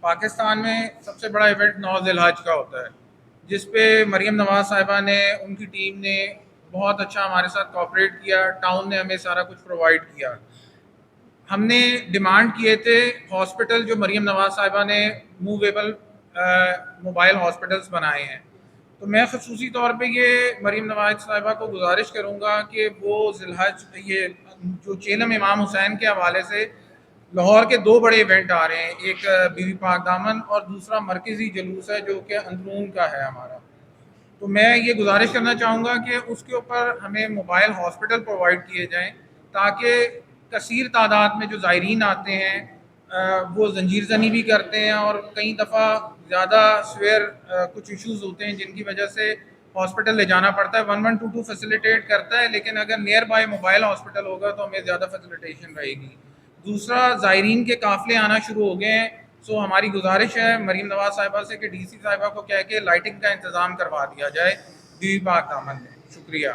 پاکستان میں سب سے بڑا ایونٹ 9 ذی الحج کا ہوتا ہے، جس پہ مریم نواز صاحبہ نے، ان کی ٹیم نے بہت اچھا ہمارے ساتھ کوآپریٹ کیا. ٹاؤن نے ہمیں سارا کچھ پرووائڈ کیا. ہم نے ڈیمانڈ کیے تھے ہاسپٹل جو مریم نواز صاحبہ نے موویبل موبائل ہاسپٹلس بنائے ہیں. تو میں خصوصی طور پہ یہ مریم نواز صاحبہ کو گزارش کروں گا کہ وہ ذی الحج، یہ جو چیلم امام حسین کے حوالے سے لاہور کے 2 بڑے ایونٹ آ رہے ہیں، ایک بی بی پاک دامن اور دوسرا مرکزی جلوس ہے جو کہ اندرون کا ہے ہمارا. تو میں یہ گزارش کرنا چاہوں گا کہ اس کے اوپر ہمیں موبائل ہاسپٹل پرووائڈ کیے جائیں تاکہ کثیر تعداد میں جو زائرین آتے ہیں وہ زنجیر زنی بھی کرتے ہیں، اور کئی دفعہ زیادہ سویئر کچھ ایشوز ہوتے ہیں جن کی وجہ سے ہاسپٹل لے جانا پڑتا ہے. 1122 فیسیلیٹیٹ کرتا ہے، لیکن اگر نیئر بائی موبائل ہاسپٹل ہوگا تو ہمیں زیادہ فیسیلیٹیشن رہے گی. دوسرا، زائرین کے قافلے آنا شروع ہو گئے ہیں. سو ہماری گزارش ہے مریم نواز صاحبہ سے کہ ڈی سی صاحبہ کو کہہ کے لائٹنگ کا انتظام کروا دیا جائے بی بی پاک دامن میں. شکریہ.